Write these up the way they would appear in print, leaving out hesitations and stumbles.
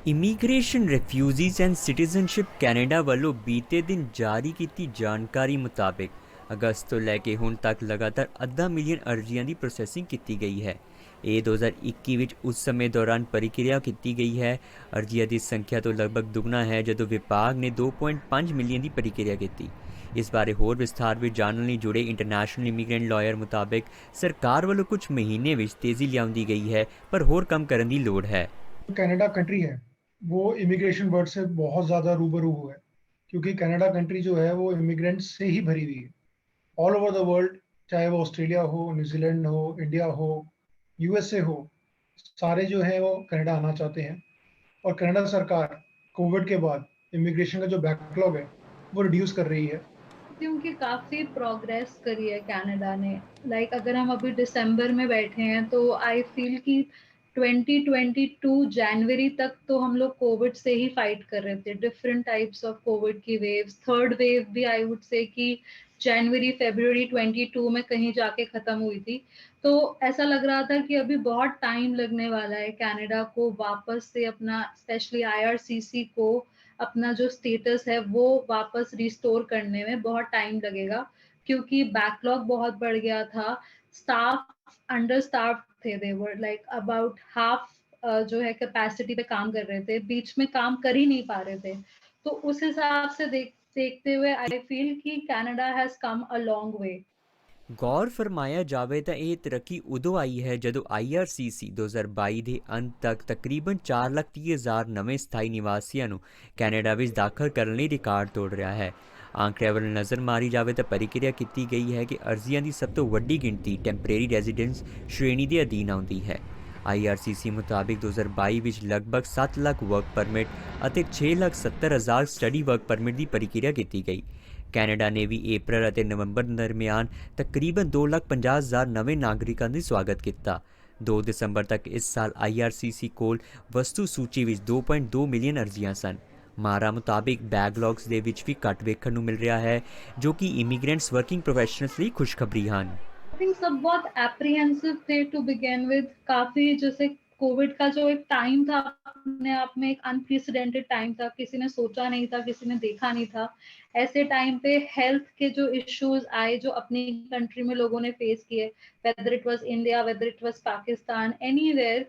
Immigration refugees and citizenship Canada ਵੱਲੋਂ ਬੀਤੇ ਦਿਨ ਜਾਰੀ ਕੀਤੀ ਜਾਣਕਾਰੀ ਮੁਤਾਬਕ ਅਗਸਤ ਤੋਂ ਲੈ ਕੇ ਹੁਣ ਤੱਕ ਲਗਾਤਾਰ ਅੱਧਾ ਮਿਲੀਅਨ ਅਰਜ਼ੀਆਂ ਦੀ ਪ੍ਰੋਸੈਸਿੰਗ ਕੀਤੀ ਗਈ ਹੈ। ਇਹ 2021 ਵਿੱਚ ਉਸ ਸਮੇਂ ਦੌਰਾਨ ਪ੍ਰਕਿਰਿਆ ਕੀਤੀ ਗਈ ਹੈ। ਅਰਜ਼ੀਆਂ ਦੀ ਸੰਖਿਆ ਤੋਂ ਲਗਭਗ ਦੁੱਗਣਾ ਹੈ ਜਦੋਂ ਵਿਭਾਗ ਨੇ 2.5 ਮਿਲੀਅਨ ਦੀ ਪ੍ਰਕਿਰਿਆ ਕੀਤੀ। ਇਸ ਬਾਰੇ ਹੋਰ ਵਿਸਥਾਰ ਵਿੱਚ ਜਾਣਨ ਲਈ ਜੁੜੇ ਇੰਟਰਨੈਸ਼ਨਲ ਇਮੀਗ੍ਰੈਂਟ ਲਾਇਰ ਮੁਤਾਬਕ ਸਰਕਾਰ ਵੱਲੋਂ ਕੁਝ ਮਹੀਨੇ ਵਿੱਚ ਤੇਜ਼ੀ ਲਿਆਂਦੀ ਗਈ ਹੈ, ਪਰ ਹੋਰ ਕੰਮ ਕਰਨ ਦੀ ਲੋੜ ਹੈ। कनाडा कंट्री है वो इमिग्रेशन वर्ड से बहुत ज़्यादा रूबरू हुआ है, क्योंकि कनाडा कंट्री जो है वो इमिग्रेंट्स से ही भरी हुई है ऑल ओवर द वर्ल्ड। चाहे वो ऑस्ट्रेलिया हो, न्यूजीलैंड हो, इंडिया हो, यूएसए हो, सारे जो है वो कनाडा आना चाहते हैं। और कनाडा सरकार कोविड के बाद इमिग्रेशन का जो बैकलॉग है वो रिड्यूस कर रही है, क्योंकि काफ़ी प्रोग्रेस करी है कनाडा ने। अगर हम अभी दिसंबर में बैठे हैं तो आई फील कि 2022 जनवरी तक तो हम लोग कोविड से ही फाइट कर रहे थे, डिफरेंट टाइप्स ऑफ कोविड की वेव्स। थर्ड वेव भी आई वुड से कि जनवरी फरवरी 22 में कहीं जाके ख़त्म हुई थी। तो ऐसा लग रहा था कि अभी बहुत टाइम लगने वाला है कनाडा को वापस से अपना, स्पेशली आईआरसीसी को अपना जो स्टेटस है वो वापस रिस्टोर करने में बहुत टाइम लगेगा, क्योंकि बैकलॉग बहुत बढ़ गया था। स्टाफ अंडर स्टाफ थे, दे वर अबाउट हाफ जो है कैपेसिटी पे काम कर रहे थे, बीच में काम कर ही नहीं पा रहे थे। तो उस हिसाब से देखते हुए आई फील कि Canada has come a long way. ਗੌਰ ਫਰਮਾਇਆ ਜਾਵੇ ਤਾਂ ਇਹ ਤਰੱਕੀ ਉਦੋਂ ਆਈ ਹੈ ਜਦੋਂ IRCC 2022 ਦੇ ਅੰਤ ਤੱਕ ਤਕਰੀਬਨ 4,30,000 ਨਵੇਂ ਸਥਾਈ ਨਿਵਾਸੀਆਂ ਨੂੰ ਕੈਨੇਡਾ ਵਿੱਚ ਦਾਖਲ ਕਰਨ ਲਈ ਰਿਕਾਰਡ ਤੋੜ ਰਿਹਾ ਹੈ। ਆਂਕੜਿਆਂ ਵੱਲ ਨਜ਼ਰ ਮਾਰੀ ਜਾਵੇ ਤਾਂ ਪ੍ਰਕਿਰਿਆ ਕੀਤੀ ਗਈ ਹੈ ਕਿ ਅਰਜ਼ੀਆਂ ਦੀ ਸਭ ਤੋਂ ਵੱਡੀ ਗਿਣਤੀ ਟੈਂਪਰੇਰੀ ਰੈਜ਼ੀਡੈਂਸ ਸ਼੍ਰੇਣੀ ਦੇ ਅਧੀਨ ਆਉਂਦੀ ਹੈ। IRCC ਮੁਤਾਬਿਕ 2022 ਵਿੱਚ ਲਗਭਗ 7 ਲੱਖ ਵਰਕ ਪਰਮਿਟ ਅਤੇ 6,70,000 ਸਟੱਡੀ ਵਰਕ ਪਰਮਿਟ ਦੀ ਪ੍ਰਕਿਰਿਆ ਕੀਤੀ ਗਈ। ਕੈਨੇਡਾ ਨੇ ਵੀ ਅਪ੍ਰੈਲ ਅਤੇ ਨਵੰਬਰ ਦਰਮਿਆਨ ਤਕਰੀਬਨ 2,50,000 ਨਵੇਂ ਨਾਗਰਿਕਾਂ ਦਾ ਸਵਾਗਤ ਕੀਤਾ। 2 ਦਸੰਬਰ ਤੱਕ ਇਸ ਸਾਲ IRCC ਕੋਲ ਵਸਤੂ ਸੂਚੀ ਵਿੱਚ 2.2 ਮਿਲੀਅਨ ਅਰਜ਼ੀਆਂ ਸਨ। ਮਾਹਰਾਂ ਮੁਤਾਬਿਕ ਬੈਕਲੌਗਸ ਦੇ ਵਿੱਚ ਵੀ ਘੱਟ ਵੇਖਣ ਨੂੰ ਮਿਲ ਰਿਹਾ ਹੈ, ਜੋ ਕਿ ਇਮੀਗ੍ਰੈਂਟਸ ਵਰਕਿੰਗ ਪ੍ਰੋਫੈਸ਼ਨल्स ਲਈ ਖੁਸ਼ਖਬਰੀ ਹਨ। आई थिंक सब बहुत एप्रीहेंसिव थे टू बिगिन विद। काफी जैसे कोविड का जो एक टाइम था अपने आप में एक अनप्रेसिडेंटेड टाइम था, किसी ने सोचा नहीं था, किसी ने देखा नहीं था। ऐसे टाइम पे हेल्थ के जो इश्यूज आए जो अपनी कंट्री में लोगों ने फेस किए, whether it was India, whether it was Pakistan, anywhere,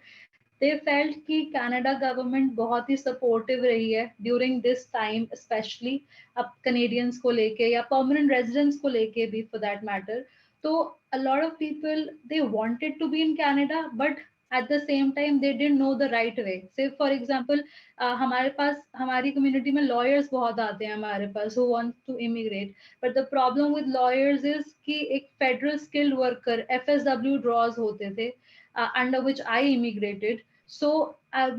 they felt कि कनाडा गवर्नमेंट बहुत ही सपोर्टिव रही है ड्यूरिंग दिस टाइम, स्पेशली अब कनेडियंस को लेके या परमानेंट रेजिडेंट्स को लेके भी फॉर दैट मैटर। तो a lot of people, they wanted to be in Canada, but at the same time they didn't know the right way. Say for example, हमारे पास हमारी कम्युनिटी में lawyers बहुत आते हैं हमारे पास who want to immigrate, but the problem with lawyers is कि एक federal skilled worker FSW draws होते थे, under which I immigrated. So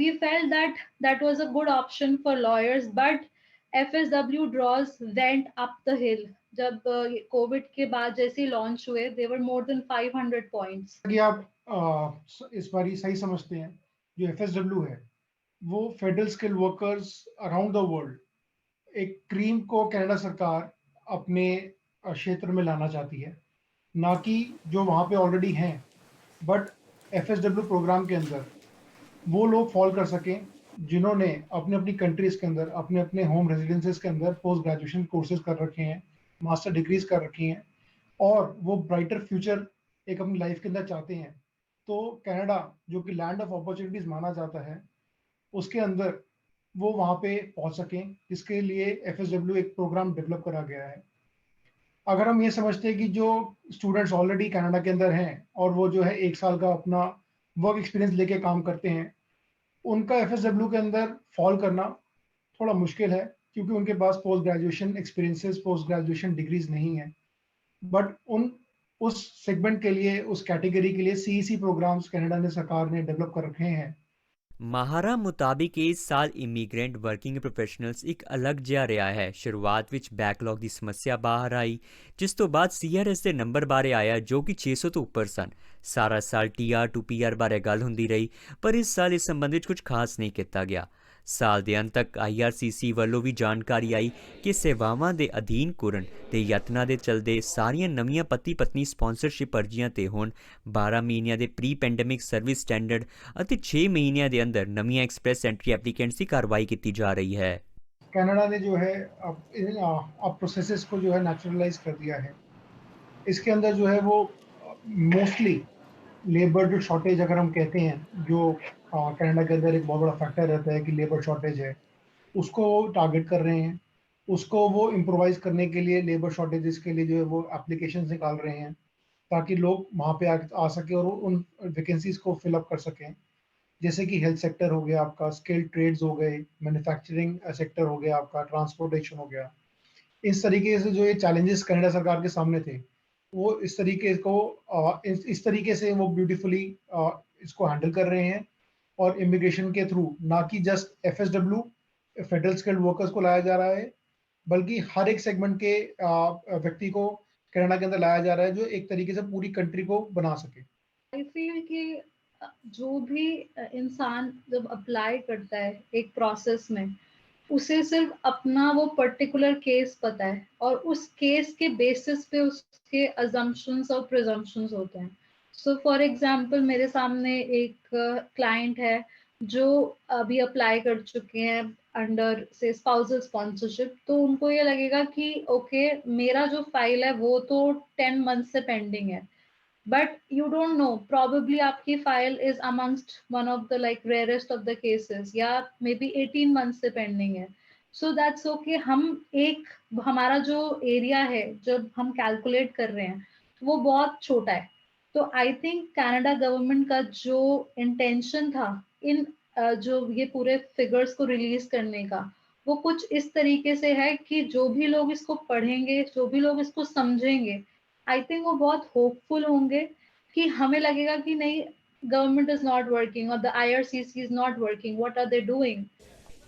we felt that that was a good option for lawyers, but FSW draws went up the hill जब Covid के बाद जैसे ही launch हुए, दे वर more than 500 points. कि आप इस बार सही समझते हैं जो FSW है वो federal skill workers around the world एक क्रीम को कनाडा सरकार अपने क्षेत्र में लाना चाहती है, ना कि जो वहाँ पे ऑलरेडी हैं। बट FSW प्रोग्राम के अंदर वो लोग फॉल कर सकें जिन्होंने अपने अपनी कंट्रीज के अंदर अपने अपने होम रेजिडेंसेस के अंदर पोस्ट ग्रेजुएशन कोर्सेज कर रखे हैं, मास्टर डिग्रीज कर रखी हैं और वो ब्राइटर फ्यूचर एक अपनी लाइफ के अंदर चाहते हैं। तो कनाडा जो कि लैंड ऑफ अपॉर्चुनिटीज माना जाता है, उसके अंदर वो वहाँ पे पहुँच सकें, जिसके लिए FSW एक प्रोग्राम डेवलप करा गया है। अगर हम ये समझते हैं कि जो स्टूडेंट्स ऑलरेडी कनाडा के अंदर हैं और वो जो है 1 साल का अपना वर्क एक्सपीरियंस लेके काम करते हैं, उनका FSW के अंदर फॉल करना थोड़ा मुश्किल है, क्योंकि उनके पास post graduation experiences, post graduation degrees नहीं है। बट उस सेगमेंट के लिए, उस कैटेगरी के लिए CEC प्रोग्राम्स कनाडा ने सरकार ने डेवलप कर रखे हैं। ਮਾਹਰਾਂ ਮੁਤਾਬਿਕ ਇਸ ਸਾਲ ਇਮੀਗ੍ਰੈਂਟ ਵਰਕਿੰਗ ਪ੍ਰੋਫੈਸ਼ਨਲਸ ਇੱਕ ਅਲੱਗ ਜਿਹਾ ਰਿਹਾ ਹੈ। ਸ਼ੁਰੂਆਤ ਵਿੱਚ ਬੈਕਲੌਗ ਦੀ ਸਮੱਸਿਆ ਬਾਹਰ ਆਈ, ਜਿਸ ਤੋਂ ਬਾਅਦ CRS ਦੇ ਨੰਬਰ ਬਾਰੇ ਆਇਆ ਜੋ ਕਿ 600 ਤੋਂ ਉੱਪਰ ਸਨ। ਸਾਰਾ ਸਾਲ TR to PR ਬਾਰੇ ਗੱਲ ਹੁੰਦੀ ਰਹੀ, ਪਰ ਇਸ ਸਾਲ ਇਸ ਸੰਬੰਧ ਵਿੱਚ ਕੁਝ ਖਾਸ ਨਹੀਂ ਕੀਤਾ ਗਿਆ। ਸਾਲ ਦੇ ਅੰਤ ਤੱਕ IRCC ਵੱਲੋਂ ਵੀ ਜਾਣਕਾਰੀ ਆਈ ਕਿ ਸੇਵਾਵਾਂ ਦੇ ਅਧੀਨ ਕਰਨ ਦੇ ਯਤਨਾਂ ਦੇ ਚਲਦੇ ਸਾਰੀਆਂ ਨਵੀਆਂ ਪਤੀ ਪਤਨੀ ਸਪਾਂਸਰਸ਼ਿਪ ਅਰਜ਼ੀਆਂ ਤੇ ਹੁਣ 12 ਮਹੀਨਿਆਂ ਦੇ ਪ੍ਰੀ ਪੈਂਡੇਮਿਕ ਸਰਵਿਸ ਸਟੈਂਡਰਡ ਅਤੇ 6 ਮਹੀਨਿਆਂ ਦੇ ਅੰਦਰ ਨਵੀਆਂ ਐਕਸਪ੍ਰੈਸ ਐਂਟਰੀ ਐਪਲੀਕੈਂਟਸ ਦੀ कार्रवाई की जा रही है। कनाडा ने जो है अब प्रोसेसेस को जो है नेचुरलाइज कर दिया है। इसके अंदर जो है वो मोस्टली लेबर शॉर्टेज अगर हम कहते हैं, जो कनाडा के अंदर एक बहुत बड़ा फैक्टर रहता है कि लेबर शॉर्टेज है, उसको टारगेट कर रहे हैं। उसको वो इम्प्रोवाइज करने के लिए लेबर शॉर्टेजेस के लिए जो है वो एप्लीकेशन निकाल रहे हैं ताकि लोग वहाँ पे आ सके और उन वैकेंसीज को फिलअप कर सकें। जैसे कि हेल्थ सेक्टर हो गया आपका, स्किल्ड ट्रेड्स हो गए, मैन्युफैक्चरिंग सेक्टर हो गया आपका, ट्रांसपोर्टेशन हो गया। इस तरीके से जो ये चैलेंजेस कनाडा सरकार के सामने थे, वो इस तरीके से वो ब्यूटीफुली इसको हैंडल कर रहे हैं और इमिग्रेशन के थ्रू, ना कि just FSW federal skilled workers को लाया जा रहा है, बल्कि हर एक सेगमेंट के व्यक्ति को कनाडा के अंदर लाया जा रहा है जो एक तरीके से पूरी कंट्री को बना सके। आई फील कि जो भी इंसान जब अप्लाई करता है एक प्रोसेस में, उसे सिर्फ अपना वो पर्टिकुलर केस पता है और उस केस के बेसिस पे उसके अजम्पशंस और प्रिजम्पशंस होते हैं। सो फॉर एग्जांपल मेरे सामने एक क्लाइंट है जो अभी अप्लाई कर चुके हैं अंडर से स्पाउसल स्पॉन्सरशिप, तो उनको ये लगेगा कि ओके मेरा जो फाइल है वो तो 10 मंथ से पेंडिंग है, but you don't know, probably आपकी file is amongst one of the like rarest of the cases, या maybe 18 months से pending है। so that's okay। हम एक हमारा जो एरिया है जब हम कैलकुलेट कर रहे हैं वो बहुत छोटा है। तो आई थिंक कनाडा गवर्नमेंट का जो इंटेंशन था इन जो ये पूरे फिगर्स को रिलीज करने का, वो कुछ इस तरीके से है कि जो भी लोग इसको पढ़ेंगे, जो भी लोग इसको समझेंगे, आई थिंक वो बहुत होपफुल होंगे कि हमें लगेगा कि नहीं, गवर्नमेंट इज नॉट वर्किंग और the IRCC is not working, what are they doing.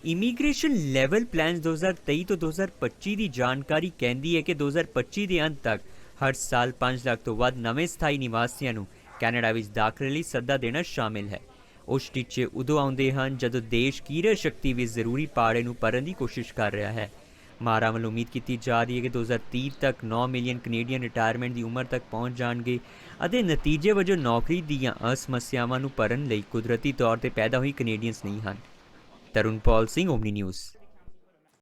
Immigration level plans 2023 ਤੋਂ 2025 ਦੀ ਜਾਣਕਾਰੀ ਕਹਿੰਦੀ ਹੈ ਕਿ 2025 ਦੇ ਅੰਤ ਤੱਕ ਹਰ ਸਾਲ 5 ਲੱਖ ਤੋਂ ਵੱਧ ਨਵੇਂ ਸਥਾਈ ਨਿਵਾਸੀਆਂ ਨੂੰ ਕੈਨੇਡਾ ਵਿੱਚ ਦਾਖਲੇ ਲਈ ਸੱਦਾ ਦੇਣਾ ਸ਼ਾਮਿਲ ਹੈ। ਉਸ ਟੀਚੇ ਉਦੋਂ ਆਉਂਦੇ ਹਨ ਜਦੋਂ ਦੇਸ਼ ਕੀਰਤ ਸ਼ਕਤੀ ਵਿੱਚ ਜ਼ਰੂਰੀ ਪਾੜੇ ਨੂੰ ਭਰਨ ਦੀ ਕੋਸ਼ਿਸ਼ ਕਰ ਰਿਹਾ ਹੈ। ਮਾਹਰਾਂ ਵੱਲੋਂ ਉਮੀਦ ਕੀਤੀ ਜਾ ਰਹੀ ਹੈ ਕਿ 2030 ਤੱਕ 9 ਮਿਲੀਅਨ ਕੈਨੇਡੀਅਨ ਰਿਟਾਇਰਮੈਂਟ ਦੀ ਉਮਰ ਤੱਕ ਪਹੁੰਚ ਜਾਣਗੇ ਅਤੇ ਨਤੀਜੇ ਵਜੋਂ ਨੌਕਰੀ ਦੀਆਂ ਅਸਮੱਸਿਆਵਾਂ ਨੂੰ ਭਰਨ ਲਈ ਕੁਦਰਤੀ ਤੌਰ 'ਤੇ ਪੈਦਾ ਹੋਈ ਕੈਨੇਡੀਅਨਸ ਨਹੀਂ ਹਨ। ਤਰੁਣ ਪੌਲ ਸਿੰਘ, ਓਮਨੀ ਨਿਊਜ਼।